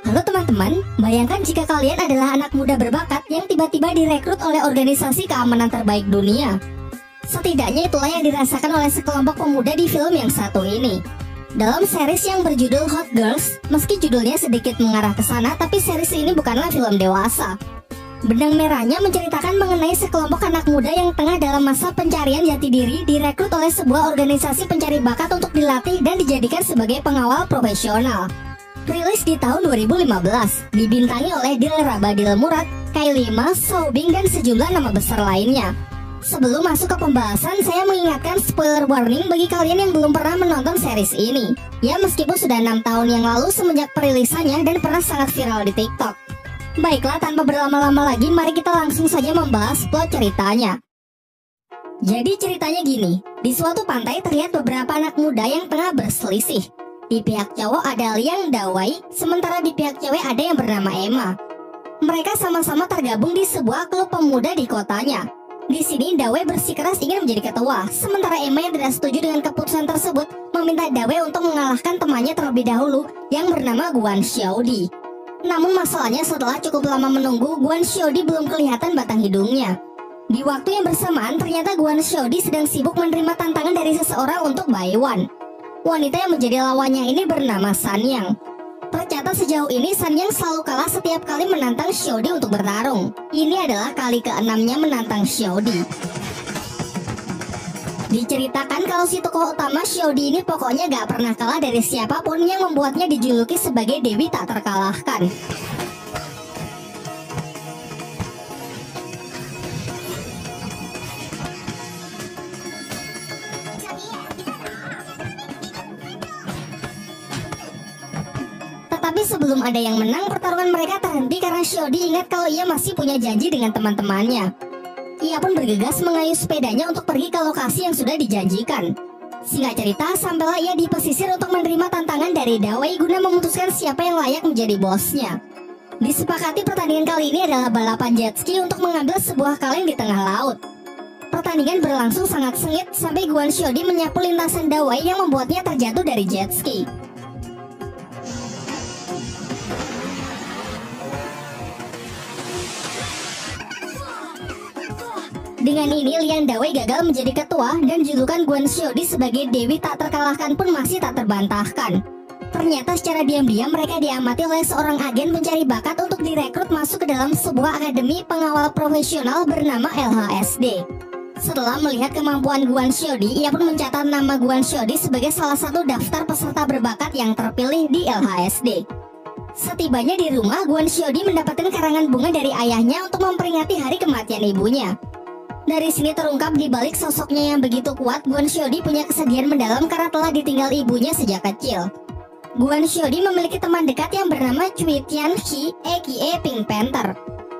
Halo teman-teman, bayangkan jika kalian adalah anak muda berbakat yang tiba-tiba direkrut oleh organisasi keamanan terbaik dunia. Setidaknya itulah yang dirasakan oleh sekelompok pemuda di film yang satu ini. Dalam series yang berjudul Hot Girls, meski judulnya sedikit mengarah ke sana, tapi series ini bukanlah film dewasa. Benang merahnya menceritakan mengenai sekelompok anak muda yang tengah dalam masa pencarian jati diri direkrut oleh sebuah organisasi pencari bakat untuk dilatih dan dijadikan sebagai pengawal profesional. Rilis di tahun 2015, dibintangi oleh Dilraba Dilmurad, Kylie Mas, Soubing, dan sejumlah nama besar lainnya. Sebelum masuk ke pembahasan, saya mengingatkan spoiler warning bagi kalian yang belum pernah menonton series ini. Ya, meskipun sudah 6 tahun yang lalu semenjak perilisannya dan pernah sangat viral di TikTok. Baiklah, tanpa berlama-lama lagi, mari kita langsung saja membahas plot ceritanya. Jadi ceritanya gini, di suatu pantai terlihat beberapa anak muda yang tengah berselisih. Di pihak cowok ada Liang Dawei, sementara di pihak cewek ada yang bernama Emma. Mereka sama-sama tergabung di sebuah klub pemuda di kotanya. Di sini Dawei bersikeras ingin menjadi ketua, sementara Emma yang tidak setuju dengan keputusan tersebut meminta Dawei untuk mengalahkan temannya terlebih dahulu yang bernama Guan Xiaodi. Namun masalahnya setelah cukup lama menunggu, Guan Xiaodi belum kelihatan batang hidungnya. Di waktu yang bersamaan ternyata Guan Xiaodi sedang sibuk menerima tantangan dari seseorang untuk Baiwan. Wanita yang menjadi lawannya ini bernama Sanyang. Tercatat sejauh ini Sanyang selalu kalah setiap kali menantang Xiaodi untuk bertarung. Ini adalah kali ke-6-nya menantang Xiaodi. Diceritakan kalau si tokoh utama Xiaodi ini pokoknya gak pernah kalah dari siapapun yang membuatnya dijuluki sebagai Dewi tak terkalahkan. Tapi sebelum ada yang menang, pertarungan mereka terhenti karena Xiaodi ingat kalau ia masih punya janji dengan teman-temannya. Ia pun bergegas mengayuh sepedanya untuk pergi ke lokasi yang sudah dijanjikan. Singkat cerita, sampailah ia di pesisir untuk menerima tantangan dari Dawei guna memutuskan siapa yang layak menjadi bosnya. Disepakati pertandingan kali ini adalah balapan jet ski untuk mengambil sebuah kaleng di tengah laut. Pertandingan berlangsung sangat sengit sampai Guan Xiaodi menyapu lintasan Dawei yang membuatnya terjatuh dari jet ski. Dengan ini, Liang Dawei gagal menjadi ketua dan julukan Guan Xiaodi sebagai Dewi tak terkalahkan pun masih tak terbantahkan. Ternyata secara diam-diam mereka diamati oleh seorang agen pencari bakat untuk direkrut masuk ke dalam sebuah akademi pengawal profesional bernama LHSD. Setelah melihat kemampuan Guan Xiaodi, ia pun mencatat nama Guan Xiaodi sebagai salah satu daftar peserta berbakat yang terpilih di LHSD. Setibanya di rumah, Guan Xiaodi mendapatkan karangan bunga dari ayahnya untuk memperingati hari kematian ibunya. Dari sini terungkap di balik sosoknya yang begitu kuat, Guan Xiaodi punya kesedihan mendalam karena telah ditinggal ibunya sejak kecil. Guan Xiaodi memiliki teman dekat yang bernama Cui Tianhe, aka Pink Panther.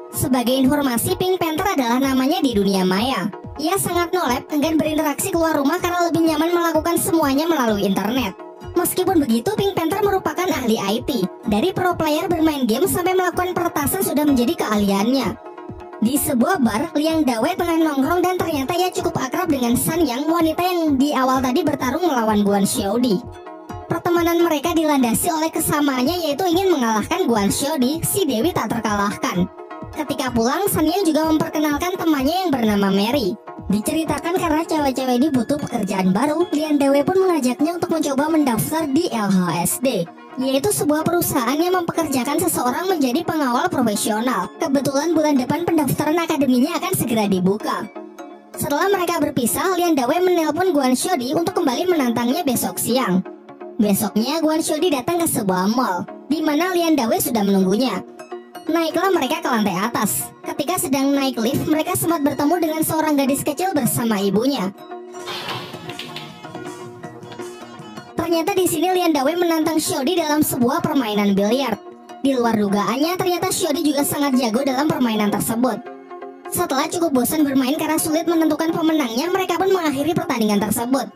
Sebagai informasi, Pink Panther adalah namanya di dunia maya. Ia sangat nolep, enggan berinteraksi keluar rumah karena lebih nyaman melakukan semuanya melalui internet. Meskipun begitu, Pink Panther merupakan ahli IT. Dari pro player bermain game sampai melakukan peretasan sudah menjadi keahliannya. Di sebuah bar, Liang Dawei tengah nongkrong dan ternyata ia cukup akrab dengan Sanyang, wanita yang di awal tadi bertarung melawan Guan Xiaodi. Pertemanan mereka dilandasi oleh kesamaannya, yaitu ingin mengalahkan Guan Xiaodi, si Dewi tak terkalahkan. Ketika pulang, Sanyang juga memperkenalkan temannya yang bernama Mary. Diceritakan karena cewek-cewek ini butuh pekerjaan baru, Liang Dawei pun mengajaknya untuk mencoba mendaftar di LHSD. Yaitu sebuah perusahaan yang mempekerjakan seseorang menjadi pengawal profesional. Kebetulan bulan depan pendaftaran akademinya akan segera dibuka. Setelah mereka berpisah, Liang Dawei menelpon Guan Xiaodi untuk kembali menantangnya besok siang. Besoknya, Guan Xiaodi datang ke sebuah mall, di mana Liang Dawei sudah menunggunya. Naiklah mereka ke lantai atas. Ketika sedang naik lift, mereka sempat bertemu dengan seorang gadis kecil bersama ibunya. Ternyata di sini Liang Dawei menantang Xiaodi dalam sebuah permainan biliar. Di luar dugaannya, ternyata Xiaodi juga sangat jago dalam permainan tersebut. Setelah cukup bosan bermain karena sulit menentukan pemenangnya, mereka pun mengakhiri pertandingan tersebut.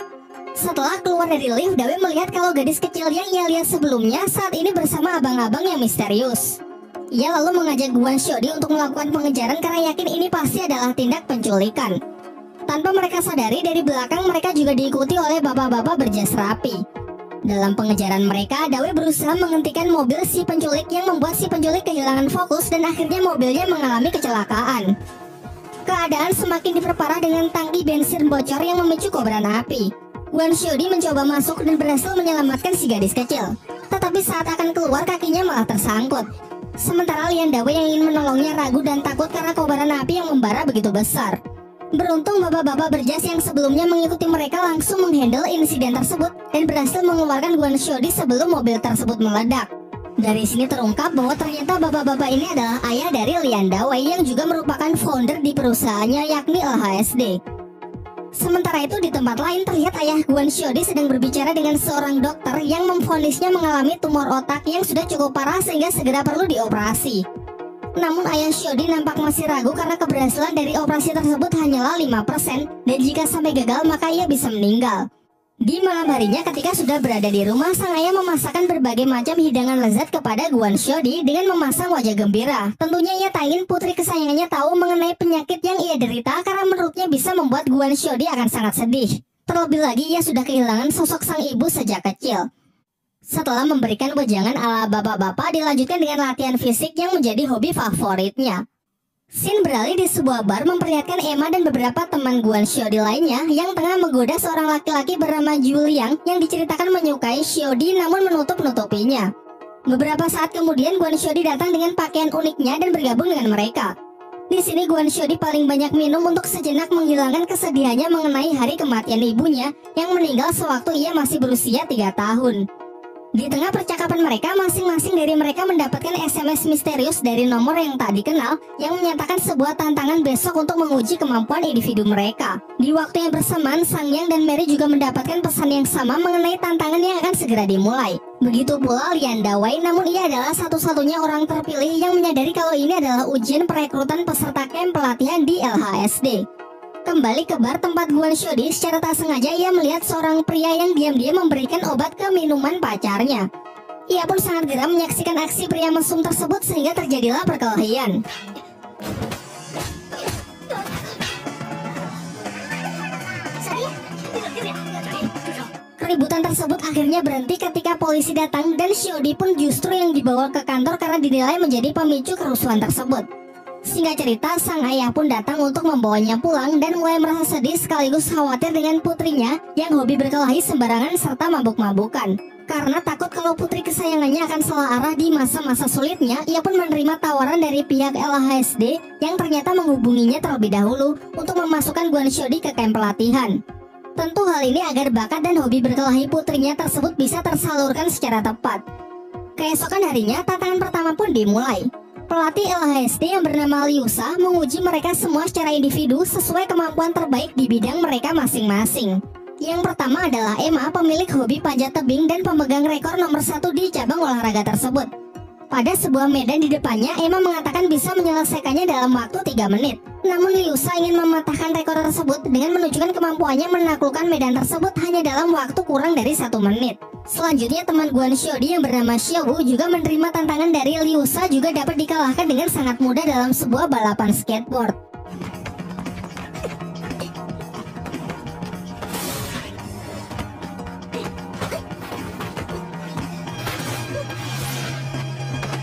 Setelah keluar dari lift, Dawei melihat kalau gadis kecil yang ia lihat sebelumnya saat ini bersama abang-abang yang misterius. Ia lalu mengajak Guan Xiaodi untuk melakukan pengejaran karena yakin ini pasti adalah tindak penculikan. Tanpa mereka sadari, dari belakang mereka juga diikuti oleh bapak-bapak berjas rapi. Dalam pengejaran mereka, Dawei berusaha menghentikan mobil si penculik yang membuat si penculik kehilangan fokus dan akhirnya mobilnya mengalami kecelakaan. Keadaan semakin diperparah dengan tangki bensin bocor yang memicu kobaran api. Guan Xiaodi mencoba masuk dan berhasil menyelamatkan si gadis kecil. Tetapi saat akan keluar kakinya malah tersangkut. Sementara Lian Dawei yang ingin menolongnya ragu dan takut karena kobaran api yang membara begitu besar. Beruntung bapak-bapak berjas yang sebelumnya mengikuti mereka langsung menghandle insiden tersebut dan berhasil mengeluarkan Guan Xiaodi sebelum mobil tersebut meledak. Dari sini terungkap bahwa ternyata bapak-bapak ini adalah ayah dari Lian Dawei yang juga merupakan founder di perusahaannya yakni LHSD. Sementara itu di tempat lain terlihat ayah Guan Xiaodi sedang berbicara dengan seorang dokter yang memvonisnya mengalami tumor otak yang sudah cukup parah sehingga segera perlu dioperasi. Namun ayah Xiaodi nampak masih ragu karena keberhasilan dari operasi tersebut hanyalah 5% dan jika sampai gagal maka ia bisa meninggal. Di malam harinya ketika sudah berada di rumah, sang ayah memasakkan berbagai macam hidangan lezat kepada Guan Xiaodi dengan memasang wajah gembira. Tentunya ia tak ingin putri kesayangannya tahu mengenai penyakit yang ia derita karena menurutnya bisa membuat Guan Xiaodi akan sangat sedih. Terlebih lagi ia sudah kehilangan sosok sang ibu sejak kecil. Setelah memberikan wejangan ala bapak-bapak, dilanjutkan dengan latihan fisik yang menjadi hobi favoritnya. Scene beralih di sebuah bar memperlihatkan Emma dan beberapa teman Guan Xiaodi lainnya yang tengah menggoda seorang laki-laki bernama Juliang yang diceritakan menyukai Xiaodi namun menutup-nutupinya. Beberapa saat kemudian Guan Xiaodi datang dengan pakaian uniknya dan bergabung dengan mereka. Di sini Guan Xiaodi paling banyak minum untuk sejenak menghilangkan kesedihannya mengenai hari kematian ibunya yang meninggal sewaktu ia masih berusia 3 tahun. Di tengah percakapan mereka, masing-masing dari mereka mendapatkan SMS misterius dari nomor yang tak dikenal yang menyatakan sebuah tantangan besok untuk menguji kemampuan individu mereka. Di waktu yang bersamaan, Sang Yang dan Mary juga mendapatkan pesan yang sama mengenai tantangan yang akan segera dimulai. Begitu pula Lian Dawei, namun ia adalah satu-satunya orang terpilih yang menyadari kalau ini adalah ujian perekrutan peserta camp pelatihan di LHSD. Kembali ke bar tempat Guan Xiaodi, secara tak sengaja ia melihat seorang pria yang diam-diam memberikan obat ke minuman pacarnya. Ia pun sangat geram menyaksikan aksi pria mesum tersebut sehingga terjadilah perkelahian. Keributan tersebut akhirnya berhenti ketika polisi datang dan Xiaodi pun justru yang dibawa ke kantor karena dinilai menjadi pemicu kerusuhan tersebut. Singkat cerita, sang ayah pun datang untuk membawanya pulang dan mulai merasa sedih sekaligus khawatir dengan putrinya yang hobi berkelahi sembarangan serta mabuk-mabukan. Karena takut kalau putri kesayangannya akan salah arah di masa-masa sulitnya, ia pun menerima tawaran dari pihak LHSD yang ternyata menghubunginya terlebih dahulu untuk memasukkan Guan Xiaodi ke kamp pelatihan. Tentu hal ini agar bakat dan hobi berkelahi putrinya tersebut bisa tersalurkan secara tepat. Keesokan harinya, tantangan pertama pun dimulai. Pelatih LHSD yang bernama Liusa menguji mereka semua secara individu sesuai kemampuan terbaik di bidang mereka masing-masing. Yang pertama adalah Emma, pemilik hobi panjat tebing dan pemegang rekor nomor 1 di cabang olahraga tersebut. Pada sebuah medan di depannya, Emma mengatakan bisa menyelesaikannya dalam waktu 3 menit. Namun Liusa ingin mematahkan rekor tersebut dengan menunjukkan kemampuannya menaklukkan medan tersebut hanya dalam waktu kurang dari 1 menit. Selanjutnya teman Guan Xiaodi yang bernama Xiaowu juga menerima tantangan dari Liusa juga dapat dikalahkan dengan sangat mudah dalam sebuah balapan skateboard.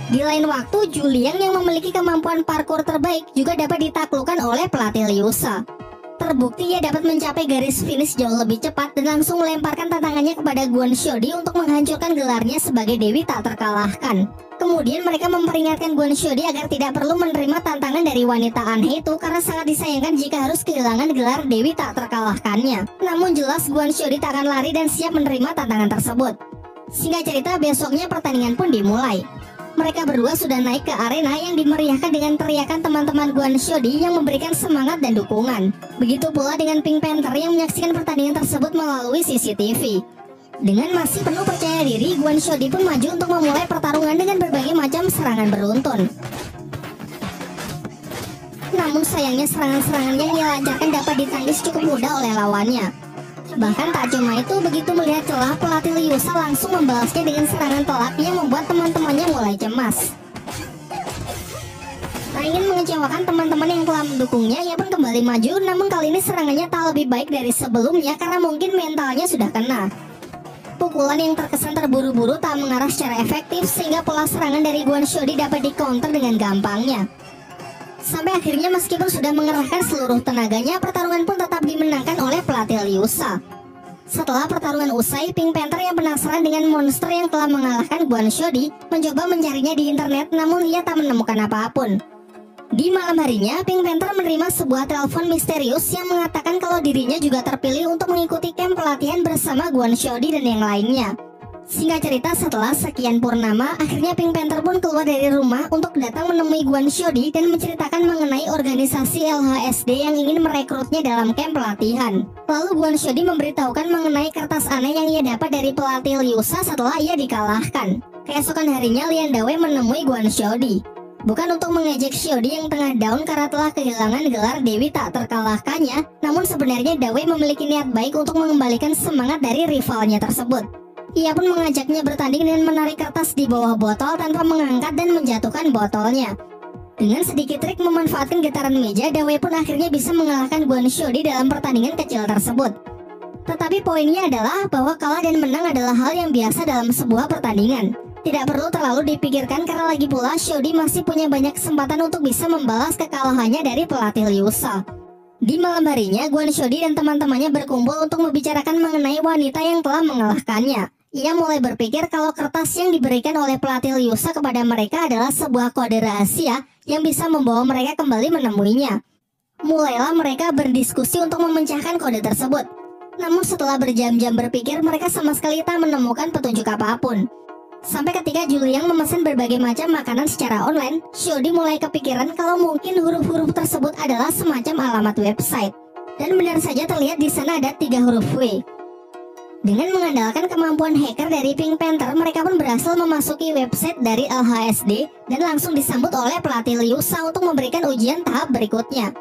Di lain waktu, Juliang yang memiliki kemampuan parkour terbaik juga dapat ditaklukkan oleh pelatih Liusa. Terbukti ia dapat mencapai garis finish jauh lebih cepat dan langsung melemparkan tantangannya kepada Guan Xiaodi untuk menghancurkan gelarnya sebagai Dewi tak terkalahkan. Kemudian mereka memperingatkan Guan Xiaodi agar tidak perlu menerima tantangan dari wanita aneh itu karena sangat disayangkan jika harus kehilangan gelar Dewi tak terkalahkannya. Namun jelas Guan Xiaodi tak akan lari dan siap menerima tantangan tersebut. Singkat cerita, besoknya pertandingan pun dimulai. Mereka berdua sudah naik ke arena yang dimeriahkan dengan teriakan teman-teman Guan Xiaodi yang memberikan semangat dan dukungan. Begitu pula dengan Pink Panther yang menyaksikan pertandingan tersebut melalui CCTV. Dengan masih penuh percaya diri, Guan Xiaodi pun maju untuk memulai pertarungan dengan berbagai macam serangan beruntun. Namun sayangnya serangan-serangan yang ia lancarkan dapat ditangkis cukup mudah oleh lawannya. Bahkan tak cuma itu, begitu melihat celah, pelatih Liusa langsung membalasnya dengan serangan telak yang membuat teman-temannya mulai cemas. Tak ingin mengecewakan teman-teman yang telah mendukungnya, ia pun kembali maju, namun kali ini serangannya tak lebih baik dari sebelumnya karena mungkin mentalnya sudah kena. Pukulan yang terkesan terburu-buru tak mengarah secara efektif sehingga pola serangan dari Guan Xiaodi dapat di-counter dengan gampangnya. Sampai akhirnya meskipun sudah mengerahkan seluruh tenaganya, pertarungan pun tetap dimenangkan oleh pelatih Liusa. Setelah pertarungan usai, Pink Panther yang penasaran dengan monster yang telah mengalahkan Guan Xiaodi mencoba mencarinya di internet, namun ia tak menemukan apapun. Di malam harinya, Pink Panther menerima sebuah telepon misterius yang mengatakan kalau dirinya juga terpilih untuk mengikuti camp pelatihan bersama Guan Xiaodi dan yang lainnya. Singkat cerita, setelah sekian purnama, akhirnya Pink Panther pun keluar dari rumah untuk datang menemui Guan Xiaodi dan menceritakan mengenai organisasi LHSD yang ingin merekrutnya dalam camp pelatihan. Lalu Guan Xiaodi memberitahukan mengenai kertas aneh yang ia dapat dari pelatih Liusa setelah ia dikalahkan. Keesokan harinya, Lian Dawei menemui Guan Xiaodi. Bukan untuk mengejek Xiaodi yang tengah down karena telah kehilangan gelar Dewi tak terkalahkannya, namun sebenarnya Dawei memiliki niat baik untuk mengembalikan semangat dari rivalnya tersebut. Ia pun mengajaknya bertanding dengan menarik kertas di bawah botol tanpa mengangkat dan menjatuhkan botolnya. Dengan sedikit trik memanfaatkan getaran meja, Dawei pun akhirnya bisa mengalahkan Guan Xiaodi dalam pertandingan kecil tersebut. Tetapi poinnya adalah bahwa kalah dan menang adalah hal yang biasa dalam sebuah pertandingan. Tidak perlu terlalu dipikirkan karena lagi pula Xiaodi masih punya banyak kesempatan untuk bisa membalas kekalahannya dari pelatih Liusa. Di malam harinya, Guan Xiaodi dan teman-temannya berkumpul untuk membicarakan mengenai wanita yang telah mengalahkannya. Ia mulai berpikir kalau kertas yang diberikan oleh pelatih Liusa kepada mereka adalah sebuah kode rahasia yang bisa membawa mereka kembali menemuinya. Mulailah mereka berdiskusi untuk memecahkan kode tersebut. Namun setelah berjam-jam berpikir, mereka sama sekali tak menemukan petunjuk apapun. Sampai ketika Juliang memesan berbagai macam makanan secara online, Xiaodi mulai kepikiran kalau mungkin huruf-huruf tersebut adalah semacam alamat website. Dan benar saja terlihat di sana ada 3 huruf W. Dengan mengandalkan kemampuan hacker dari Pink Panther, mereka pun berhasil memasuki website dari LHSD dan langsung disambut oleh pelatih Liusa untuk memberikan ujian tahap berikutnya.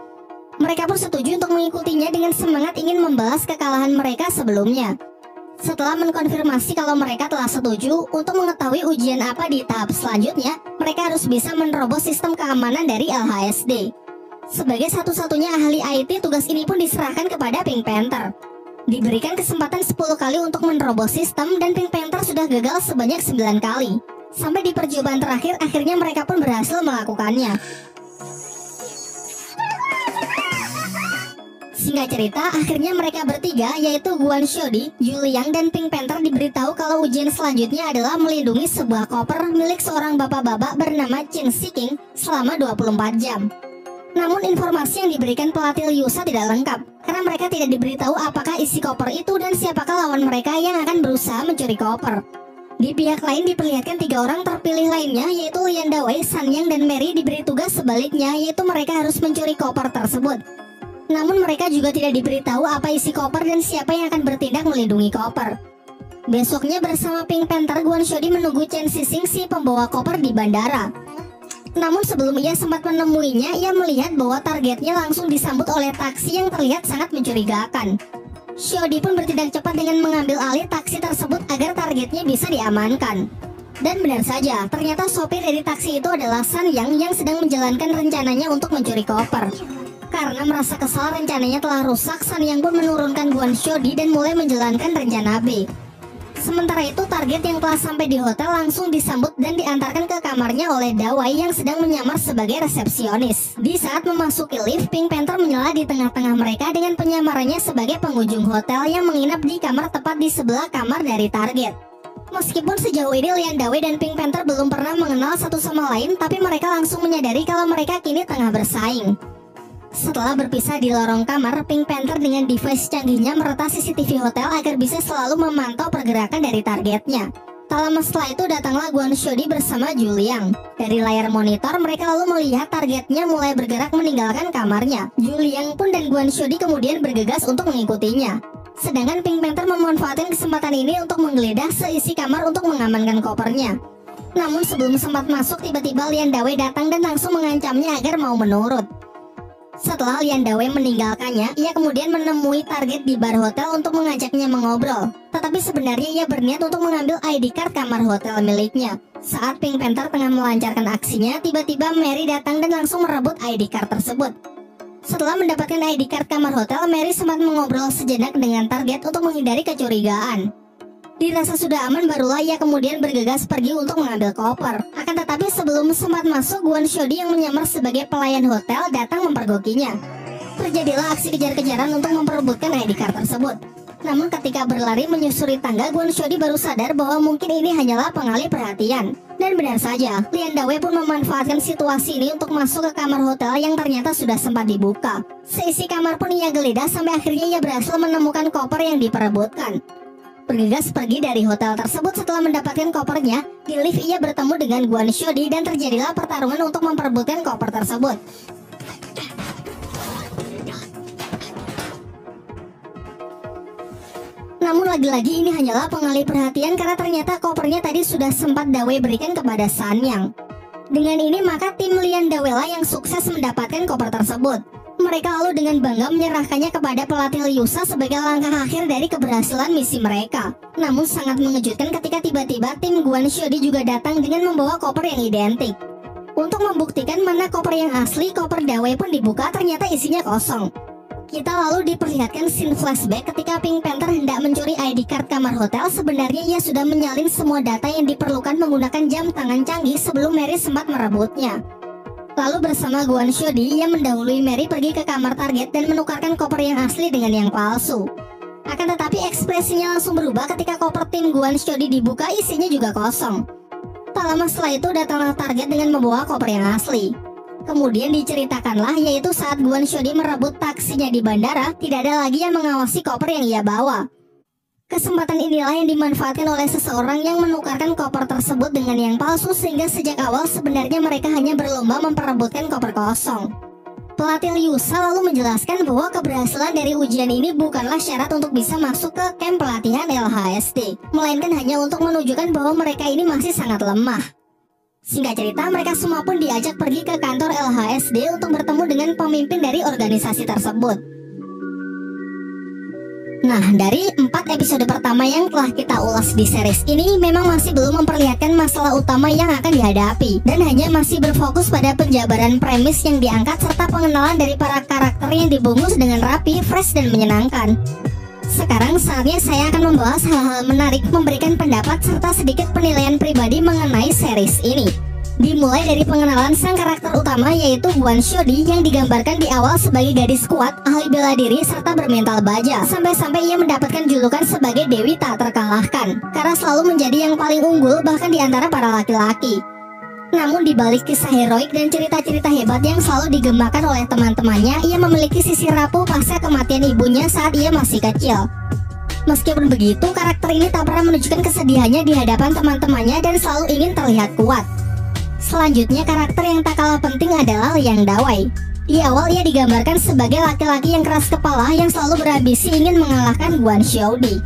Mereka pun setuju untuk mengikutinya dengan semangat ingin membalas kekalahan mereka sebelumnya. Setelah mengkonfirmasi kalau mereka telah setuju untuk mengetahui ujian apa di tahap selanjutnya, mereka harus bisa menerobos sistem keamanan dari LHSD. Sebagai satu-satunya ahli IT, tugas ini pun diserahkan kepada Pink Panther. Diberikan kesempatan 10 kali untuk menerobos sistem dan Pink Panther sudah gagal sebanyak 9 kali. Sampai di percobaan terakhir, akhirnya mereka pun berhasil melakukannya. Singkat cerita, akhirnya mereka bertiga, yaitu Guan Xiaodi, Juliang, dan Pink Panther diberitahu kalau ujian selanjutnya adalah melindungi sebuah koper milik seorang bapak-bapak bernama Qin Shiking selama 24 jam. Namun informasi yang diberikan pelatih Liusa tidak lengkap, karena mereka tidak diberitahu apakah isi koper itu dan siapakah lawan mereka yang akan berusaha mencuri koper. Di pihak lain diperlihatkan 3 orang terpilih lainnya, yaitu Lian Dawei, San Yang, dan Mary diberi tugas sebaliknya, yaitu mereka harus mencuri koper tersebut. Namun mereka juga tidak diberitahu apa isi koper dan siapa yang akan bertindak melindungi koper. Besoknya bersama Pink Panther, Guan Xiaodi menunggu Chen Xixing si pembawa koper di bandara. Namun sebelum ia sempat menemuinya, ia melihat bahwa targetnya langsung disambut oleh taksi yang terlihat sangat mencurigakan. Xiaodi pun bertindak cepat dengan mengambil alih taksi tersebut agar targetnya bisa diamankan. Dan benar saja, ternyata sopir dari taksi itu adalah San yang sedang menjalankan rencananya untuk mencuri koper. Karena merasa kesal rencananya telah rusak, San Yang pun menurunkan Guan Xiaodi dan mulai menjalankan rencana B. Sementara itu, target yang telah sampai di hotel langsung disambut dan diantarkan ke kamarnya oleh Dawei yang sedang menyamar sebagai resepsionis. Di saat memasuki lift, Pink Panther menyela di tengah-tengah mereka dengan penyamarannya sebagai pengunjung hotel yang menginap di kamar tepat di sebelah kamar dari target. Meskipun sejauh ini Lian Dawei dan Pink Panther belum pernah mengenal satu sama lain, tapi mereka langsung menyadari kalau mereka kini tengah bersaing. Setelah berpisah di lorong kamar, Pink Panther dengan device canggihnya meretas CCTV hotel agar bisa selalu memantau pergerakan dari targetnya. Tak lama setelah itu datanglah Guan Xiaodi bersama Juliang. Dari layar monitor mereka lalu melihat targetnya mulai bergerak meninggalkan kamarnya. Juliang pun dan Guan Xiaodi kemudian bergegas untuk mengikutinya. Sedangkan Pink Panther memanfaatkan kesempatan ini untuk menggeledah seisi kamar untuk mengamankan kopernya. Namun sebelum sempat masuk, tiba-tiba Lian Dawei datang dan langsung mengancamnya agar mau menurut. Setelah Lian Dawei meninggalkannya, ia kemudian menemui target di bar hotel untuk mengajaknya mengobrol. Tetapi sebenarnya ia berniat untuk mengambil ID card kamar hotel miliknya. Saat Pink Panther tengah melancarkan aksinya, tiba-tiba Mary datang dan langsung merebut ID card tersebut. Setelah mendapatkan ID card kamar hotel, Mary sempat mengobrol sejenak dengan target untuk menghindari kecurigaan. Dirasa sudah aman, barulah ia kemudian bergegas pergi untuk mengambil koper. Akan tetapi sebelum sempat masuk, Kwon Shodi yang menyamar sebagai pelayan hotel datang mempergokinya. Terjadilah aksi kejar-kejaran untuk memperebutkan ID card tersebut. Namun ketika berlari menyusuri tangga, Kwon Shodi baru sadar bahwa mungkin ini hanyalah pengalih perhatian. Dan benar saja, Lian Dawei pun memanfaatkan situasi ini untuk masuk ke kamar hotel yang ternyata sudah sempat dibuka. Seisi kamar pun ia geledah sampai akhirnya ia berhasil menemukan koper yang diperebutkan. Bergegas pergi dari hotel tersebut setelah mendapatkan kopernya, di lift ia bertemu dengan Kwon Shodi dan terjadilah pertarungan untuk memperebutkan koper tersebut. Namun lagi-lagi ini hanyalah pengalih perhatian karena ternyata kopernya tadi sudah sempat Dawei berikan kepada Sanyang. Dengan ini maka tim Lian Dawei lah yang sukses mendapatkan koper tersebut. Mereka lalu dengan bangga menyerahkannya kepada pelatih Liusa sebagai langkah akhir dari keberhasilan misi mereka. Namun sangat mengejutkan ketika tiba-tiba tim Kwon Shodi juga datang dengan membawa koper yang identik. Untuk membuktikan mana koper yang asli, koper Dawei pun dibuka, ternyata isinya kosong. Kita lalu diperlihatkan scene flashback ketika Pink Panther hendak mencuri ID card kamar hotel. Sebenarnya ia sudah menyalin semua data yang diperlukan menggunakan jam tangan canggih sebelum Mary sempat merebutnya. Lalu bersama Kwon Shodi, ia mendahului Mary pergi ke kamar target dan menukarkan koper yang asli dengan yang palsu. Akan tetapi ekspresinya langsung berubah ketika koper tim Kwon Shodi dibuka, isinya juga kosong. Tak lama setelah itu datanglah target dengan membawa koper yang asli. Kemudian diceritakanlah, yaitu saat Kwon Shodi merebut taksinya di bandara, tidak ada lagi yang mengawasi koper yang ia bawa. Kesempatan inilah yang dimanfaatkan oleh seseorang yang menukarkan koper tersebut dengan yang palsu, sehingga sejak awal sebenarnya mereka hanya berlomba memperebutkan koper kosong. Pelatih Liusa lalu menjelaskan bahwa keberhasilan dari ujian ini bukanlah syarat untuk bisa masuk ke camp pelatihan LHSD, melainkan hanya untuk menunjukkan bahwa mereka ini masih sangat lemah. Singkat cerita, mereka semua pun diajak pergi ke kantor LHSD untuk bertemu dengan pemimpin dari organisasi tersebut. Nah, dari 4 episode pertama yang telah kita ulas di series ini memang masih belum memperlihatkan masalah utama yang akan dihadapi, dan hanya masih berfokus pada penjabaran premis yang diangkat serta pengenalan dari para karakter yang dibungkus dengan rapi, fresh, dan menyenangkan. Sekarang saatnya saya akan membahas hal-hal menarik, memberikan pendapat serta sedikit penilaian pribadi mengenai series ini. Dimulai dari pengenalan sang karakter utama, yaitu Kwon Shodi yang digambarkan di awal sebagai gadis kuat, ahli bela diri, serta bermental baja. Sampai-sampai ia mendapatkan julukan sebagai Dewi tak terkalahkan, karena selalu menjadi yang paling unggul bahkan di antara para laki-laki. Namun di balik kisah heroik dan cerita-cerita hebat yang selalu digemakan oleh teman-temannya, ia memiliki sisi rapuh pasca kematian ibunya saat ia masih kecil. Meskipun begitu, karakter ini tak pernah menunjukkan kesedihannya di hadapan teman-temannya dan selalu ingin terlihat kuat. Selanjutnya, karakter yang tak kalah penting adalah Lian Dawei. Di awal ia digambarkan sebagai laki-laki yang keras kepala yang selalu berambisi ingin mengalahkan Kwon Shodi.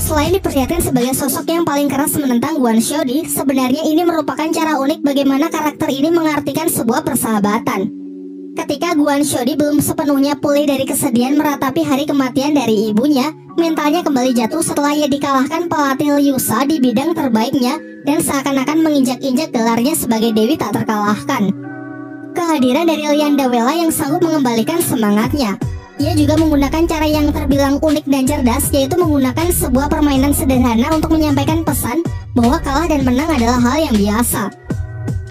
Selain diperlihatkan sebagai sosok yang paling keras menentang Kwon Shodi, sebenarnya ini merupakan cara unik bagaimana karakter ini mengartikan sebuah persahabatan. Ketika Kwon Shodi belum sepenuhnya pulih dari kesedihan meratapi hari kematian dari ibunya, mentalnya kembali jatuh setelah ia dikalahkan pelatih Liusa di bidang terbaiknya dan seakan-akan menginjak-injak gelarnya sebagai Dewi tak terkalahkan. Kehadiran dari Lian Dawei yang sanggup mengembalikan semangatnya. Ia juga menggunakan cara yang terbilang unik dan cerdas, yaitu menggunakan sebuah permainan sederhana untuk menyampaikan pesan bahwa kalah dan menang adalah hal yang biasa.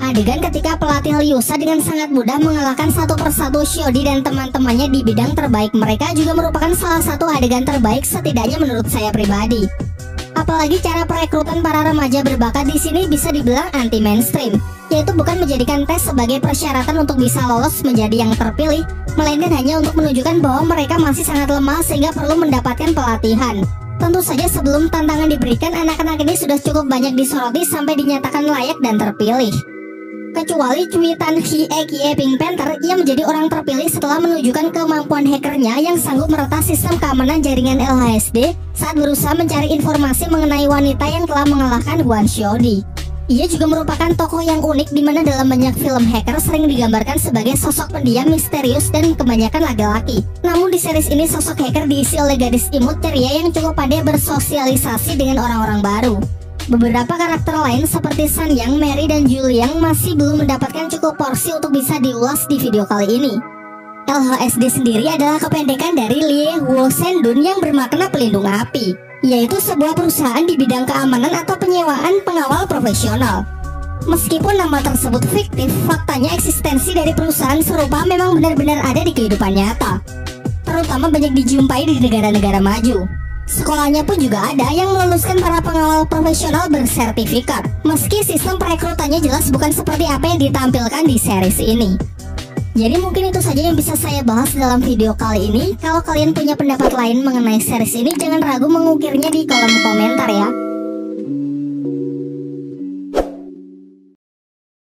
Adegan ketika pelatih Liusa dengan sangat mudah mengalahkan satu persatu Shodi dan teman-temannya di bidang terbaik mereka juga merupakan salah satu adegan terbaik setidaknya menurut saya pribadi. Apalagi cara perekrutan para remaja berbakat di sini bisa dibilang anti mainstream, yaitu bukan menjadikan tes sebagai persyaratan untuk bisa lolos menjadi yang terpilih, melainkan hanya untuk menunjukkan bahwa mereka masih sangat lemah sehingga perlu mendapatkan pelatihan. Tentu saja sebelum tantangan diberikan, anak-anak ini sudah cukup banyak disoroti sampai dinyatakan layak dan terpilih. Kecuali Cui Tan Hye Kie Pink Panther, ia menjadi orang terpilih setelah menunjukkan kemampuan hackernya yang sanggup meretas sistem keamanan jaringan LHSD saat berusaha mencari informasi mengenai wanita yang telah mengalahkan Kwon Shodi. Ia juga merupakan tokoh yang unik di mana dalam banyak film hacker sering digambarkan sebagai sosok pendiam, misterius, dan kebanyakan laki-laki. Namun di series ini sosok hacker diisi oleh gadis imut ceria yang cukup pandai bersosialisasi dengan orang-orang baru. Beberapa karakter lain seperti Sanyang, Mary, dan Juliang masih belum mendapatkan cukup porsi untuk bisa diulas di video kali ini. LHSD sendiri adalah kependekan dari Lie Huo Sendun yang bermakna pelindung api. yaitu sebuah perusahaan di bidang keamanan atau penyewaan pengawal profesional. Meskipun nama tersebut fiktif, faktanya eksistensi dari perusahaan serupa memang benar-benar ada di kehidupan nyata, terutama banyak dijumpai di negara-negara maju. Sekolahnya pun juga ada yang meluluskan para pengawal profesional bersertifikat, meski sistem perekrutannya jelas bukan seperti apa yang ditampilkan di series ini. Jadi mungkin itu saja yang bisa saya bahas dalam video kali ini. Kalau kalian punya pendapat lain mengenai series ini, jangan ragu mengukirnya di kolom komentar ya.